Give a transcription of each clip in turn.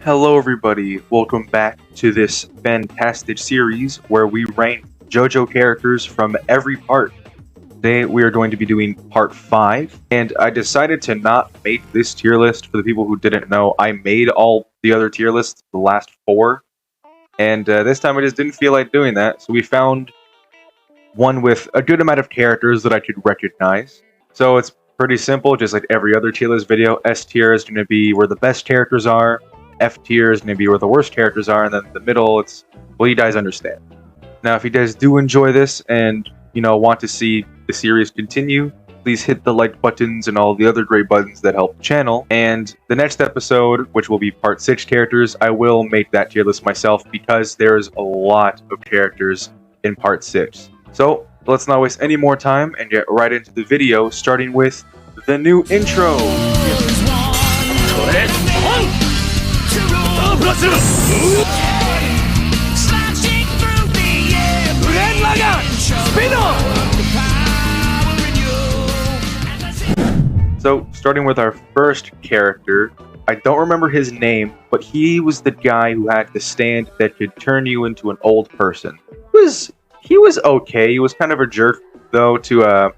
Hello everybody, welcome back to this fantastic series where we rank JoJo characters from every part. Today we are going to be doing part 5, and I decided to not make this tier list. For the people who didn't know, I made all the other tier lists, the last 4, and this time I just didn't feel like doing that, so we found one with a good amount of characters that I could recognize. So it's pretty simple, just like every other tier list video. S tier is going to be where the best characters are. F tier is going to be where the worst characters are, and then the middle, it's, well, you guys understand. Now, if you guys do enjoy this and, want to see the series continue, please hit the like buttons and all the other great buttons that help the channel. And the next episode, which will be part 6 characters, I will make that tier list myself because there's a lot of characters in part 6. So, let's not waste any more time and get right into the video, starting with the new intro. So, starting with our first character, I don't remember his name, but he was the guy who had the stand that could turn you into an old person. He was okay. He was kind of a jerk, though, to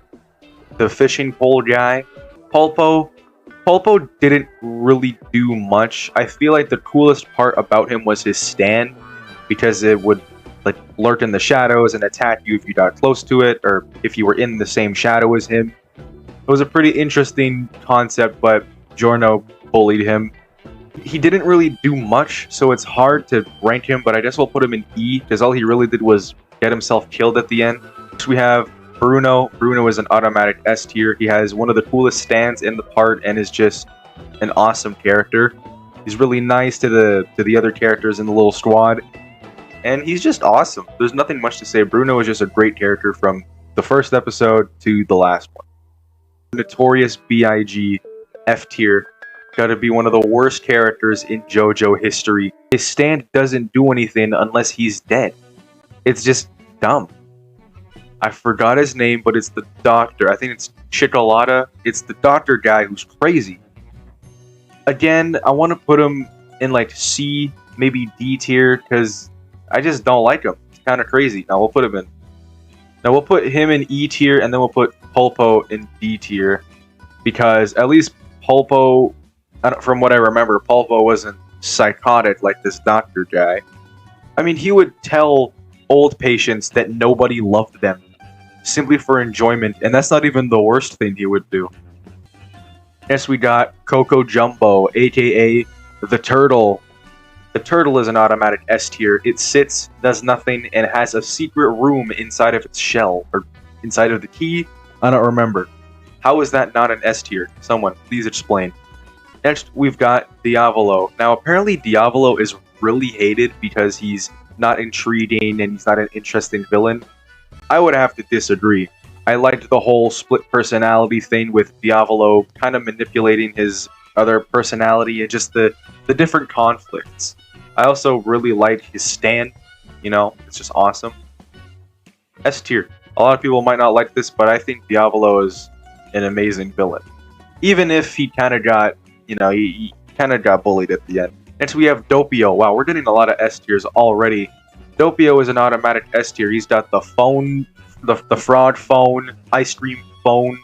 the fishing pole guy. Pulpo didn't really do much. I feel like the coolest part about him was his stand, because it would lurk in the shadows and attack you if you got close to it, or if you were in the same shadow as him. It was a pretty interesting concept, but Giorno bullied him. He didn't really do much, so it's hard to rank him, but I guess we'll put him in E, because all he really did was get himself killed at the end. Next we have Bruno. Bruno is an automatic S tier. He has one of the coolest stands in the part and is just an awesome character. He's really nice to the other characters in the little squad, and he's just awesome. There's nothing much to say. Bruno is just a great character from the first episode to the last one. Notorious B.I.G. F tier. Gotta be one of the worst characters in JoJo history. His stand doesn't do anything unless he's dead. It's just dumb. I forgot his name, but it's the doctor. I think it's Chocolata. It's the doctor guy who's crazy. Again, I want to put him in C, maybe D tier, because I just don't like him. It's kind of crazy. Now we'll put him in E tier, and then we'll put Pulpo in D tier, because at least Pulpo, from what I remember, Pulpo wasn't psychotic like this doctor guy. I mean, he would tell old patients that nobody loved them simply for enjoyment, and that's not even the worst thing he would do. Next we got Coco Jumbo, aka the Turtle. The Turtle is an automatic S tier. It sits, does nothing, and has a secret room inside of its shell, or inside of the key. I don't remember. How is that not an S tier? Someone, please explain. Next, we've got Diavolo. Now, apparently Diavolo is really hated because he's not intriguing and he's not an interesting villain. I would have to disagree. I liked the whole split personality thing with Diavolo kind of manipulating his other personality and just the different conflicts. I also really liked his stand. It's just awesome. S tier. A lot of people might not like this, but I think Diavolo is an amazing villain. Even if he kind of got, he kind of got bullied at the end. Next we have Doppio. Wow, we're getting a lot of S tiers already. Doppio is an automatic S tier. He's got the phone, the fraud phone, ice cream phone.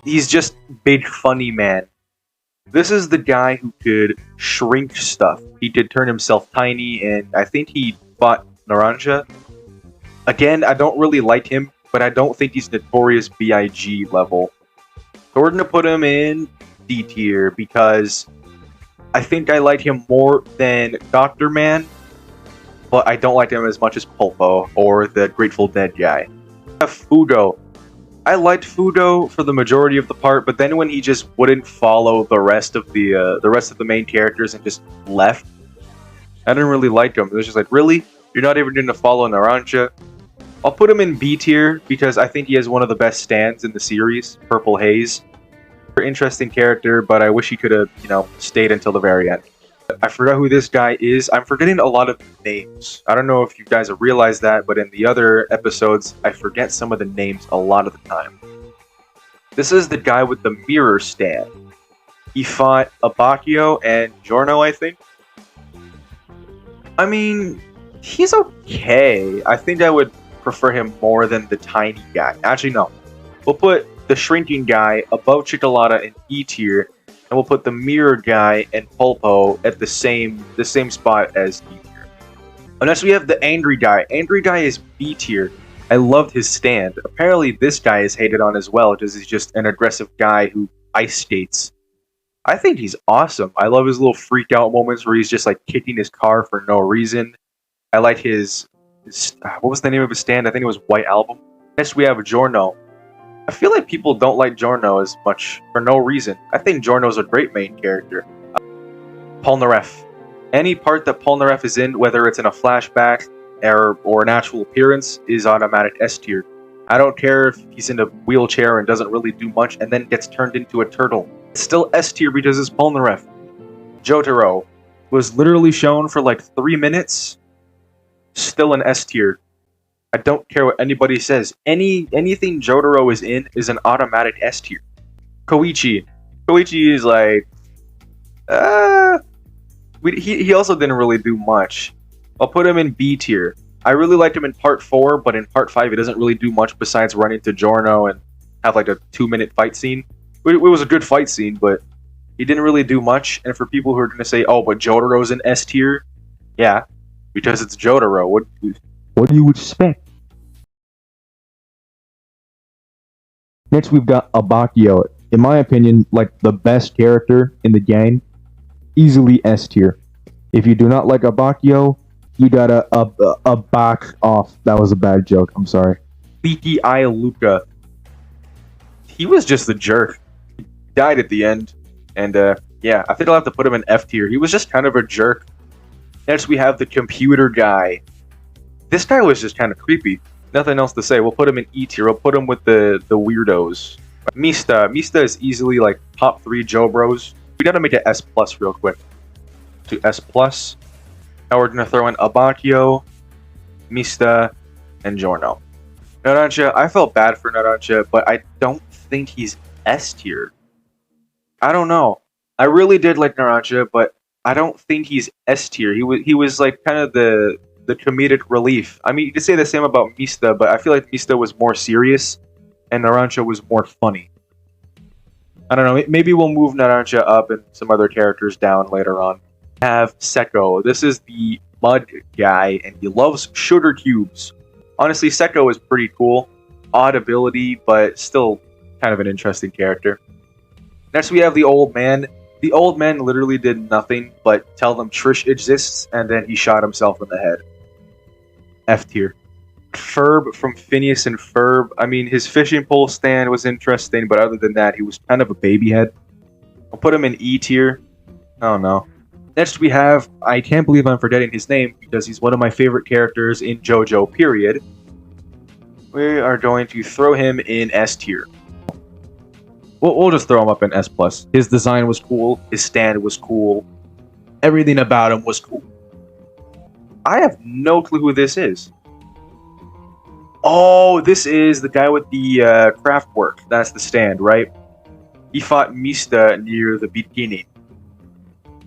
He's just big funny man. This is the guy who could shrink stuff. He could turn himself tiny, and I think he fought Naranja. Again, I don't really like him, but I don't think he's Notorious B.I.G. level. So we're going to put him in D tier because I think I like him more than Dr. Man, but I don't like him as much as Pulpo or the Grateful Dead guy. I have Fudo. I liked Fudo for the majority of the part, but then when he just wouldn't follow the rest of the main characters and just left, I didn't really like him. It was just like, really? You're not even going to follow Naranja? I'll put him in B tier because I think he has one of the best stands in the series, Purple Haze. Interesting character, but I wish he could have, stayed until the very end. I forgot who this guy is. I'm forgetting a lot of names. I don't know if you guys have realized that, but in the other episodes, I forget some of the names a lot of the time. This is the guy with the mirror stand. He fought Abacchio and Giorno, I think. I mean, he's okay. I think I would prefer him more than the tiny guy. Actually, no. We'll put the shrinking guy above Chickalata in E tier, and we'll put the mirror guy and Pulpo at the same spot as D tier. Unless we have the angry guy. Angry guy is B tier. I loved his stand. Apparently, this guy is hated on as well because he's just an aggressive guy who ice skates. I think he's awesome. I love his little freak out moments where he's just like kicking his car for no reason. I like his what was the name of his stand? I think it was White Album. Next we have Giorno. I feel like people don't like Giorno as much for no reason. I think Giorno's a great main character. Polnareff. Any part that Polnareff is in, whether it's in a flashback or an actual appearance, is automatic S tier. I don't care if he's in a wheelchair and doesn't really do much and then gets turned into a turtle. It's still S tier because it's Polnareff. Jotaro was literally shown for like 3 minutes. Still an S tier. I don't care what anybody says. Anything Jotaro is in is an automatic S tier. Koichi. Koichi is like... he also didn't really do much. I'll put him in B tier. I really liked him in part 4, but in part 5 he doesn't really do much besides run into Giorno and have like a 2-minute fight scene. It was a good fight scene, but he didn't really do much. And for people who are going to say, oh, but Jotaro's in S tier, yeah, because it's Jotaro. What do you expect? Next, we've got Abakio. In my opinion, like the best character in the game, easily S tier. If you do not like Abakio, you gotta back off. That was a bad joke. I'm sorry. Leaky Eye Luca. He was just a jerk. He died at the end, and yeah, I think I'll have to put him in F tier. He was just kind of a jerk. Next, we have the computer guy. This guy was just kind of creepy. Nothing else to say. We'll put him in E tier. We'll put him with the weirdos. Mista. Mista is easily like top 3 Joe Bros. We gotta make it S plus real quick. To S plus. Now we're gonna throw in Abakio, Mista, and Giorno. Narancia. I felt bad for Narancia, but I don't think he's S tier. I don't know. I really did like Narancia, but I don't think he's S tier. He was like kind of the comedic relief. I mean, you could say the same about Mista, but I feel like Mista was more serious, and Narancia was more funny. I don't know. Maybe we'll move Narancia up and some other characters down later on. Have Seko. This is the mud guy, and he loves sugar cubes. Honestly, Seko is pretty cool. Odd ability, but still kind of an interesting character. Next, we have the old man. The old man literally did nothing but tell them Trish exists, and then he shot himself in the head. F tier. Ferb from Phineas and Ferb. I mean, his fishing pole stand was interesting, but other than that, he was kind of a baby head. I'll put him in E tier. I don't know. Next, we have... I can't believe I'm forgetting his name, because he's one of my favorite characters in JoJo, period. We are going to throw him in S tier. We'll just throw him up in S+. His design was cool. His stand was cool. Everything about him was cool. I have no clue who this is. Oh, this is the guy with the craft work. That's the stand, right? He fought Mista near the beginning.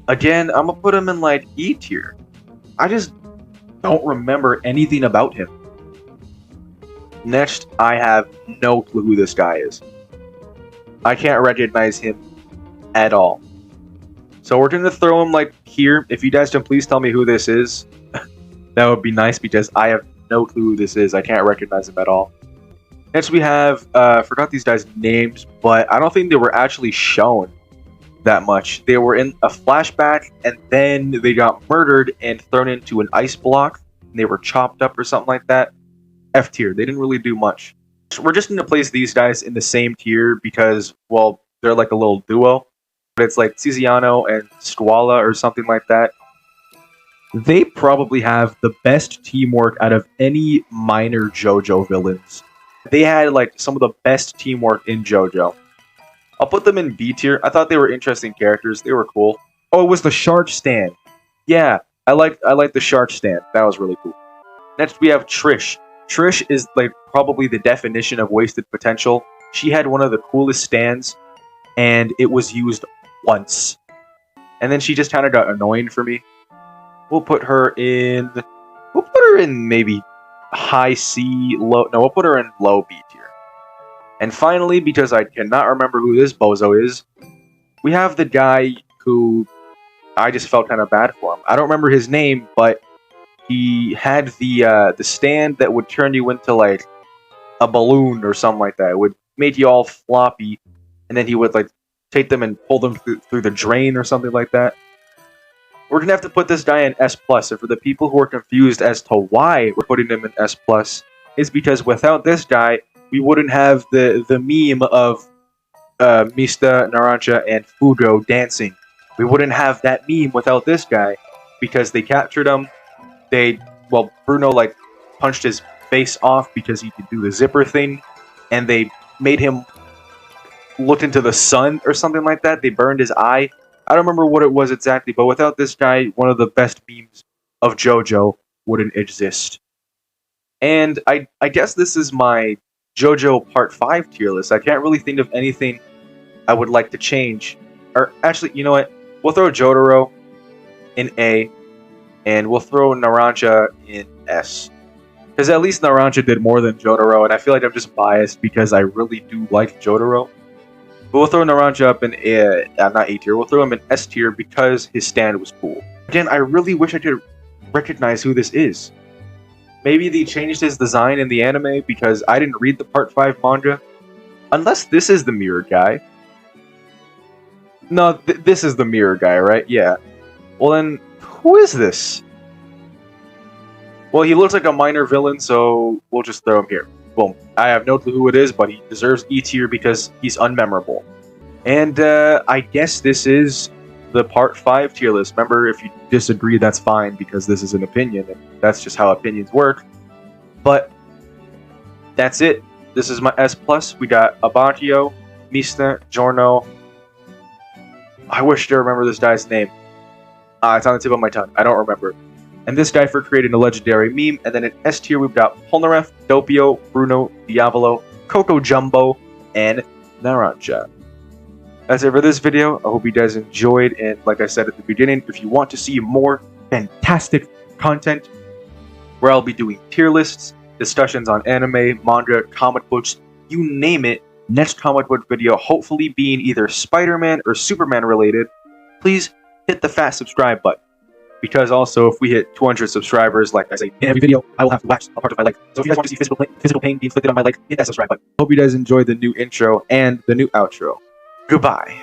Again, I'm gonna put him in like E tier. I just don't remember anything about him. Next, I have no clue who this guy is. I can't recognize him at all. So we're going to throw him like here. If you guys can please tell me who this is, that would be nice because I have no clue who this is. I can't recognize him at all. Next we have, forgot these guys' names, but I don't think they were actually shown that much. They were in a flashback and then they got murdered and thrown into an ice block. And they were chopped up or something like that. F tier. They didn't really do much. We're just going to place these guys in the same tier because, well, they're like a little duo. But it's like Tiziano and Squala or something like that. They probably have the best teamwork out of any minor JoJo villains. They had like some of the best teamwork in JoJo. I'll put them in B tier. I thought they were interesting characters. They were cool. Oh, it was the shark stand. Yeah, I like the shark stand. That was really cool. Next, we have Trish. Trish is like probably the definition of wasted potential. She had one of the coolest stands, and it was used once. And then she just kind of got annoying for me. We'll put her in... We'll put her in maybe high C, low... No, we'll put her in low B tier. And finally, because I cannot remember who this bozo is, we have the guy who I just felt kind of bad for him. I don't remember his name, but he had the stand that would turn you into like a balloon or something like that. It would make you all floppy, and then he would like take them and pull them through the drain or something like that. We're gonna have to put this guy in S+, and for the people who are confused as to why we're putting him in S+, is because without this guy, we wouldn't have the meme of Mista, Naranja, and Fugo dancing. We wouldn't have that meme without this guy, because they captured him. Bruno like punched his face off because he could do the zipper thing, and they made him look into the sun or something like that. They burned his eye. I don't remember what it was exactly, but without this guy, one of the best memes of JoJo wouldn't exist. And I guess this is my JoJo Part 5 tier list. I can't really think of anything I would like to change. Or actually, you know what? We'll throw Jotaro in A, and we'll throw Naranja in S. Because at least Naranja did more than Jotaro, and I feel like I'm just biased because I really do like Jotaro. But we'll throw Naranja up in not A tier, we'll throw him in S tier because his stand was cool. Again, I really wish I could recognize who this is. Maybe they changed his design in the anime because I didn't read the Part 5 manga. Unless this is the mirror guy. No, this is the mirror guy, right? Yeah. Well then, who is this? Well, he looks like a minor villain, so we'll just throw him here. Boom. I have no clue who it is, but he deserves E tier because he's unmemorable. And I guess this is the Part 5 tier list. Remember, if you disagree, that's fine, because this is an opinion, and that's just how opinions work. But that's it. This is my S+. We got Abatio, Mista, Giorno. I wish to remember this guy's name. It's on the tip of my tongue. I don't remember. And this guy for creating a legendary meme. And then in S tier, we've got Polnareff, Doppio, Bruno, Diavolo, Coco Jumbo, and Naranja. That's it for this video. I hope you guys enjoyed. And like I said at the beginning, if you want to see more fantastic content, where I'll be doing tier lists, discussions on anime, manga, comic books, you name it, next comic book video, hopefully being either Spider-Man or Superman related, please hit the fat subscribe button. Because also, if we hit 200 subscribers, like I say in every video, I will have to wax a part of my leg. So if you guys want to see physical pain being inflicted on my leg, hit that subscribe button. Hope you guys enjoyed the new intro and the new outro. Goodbye.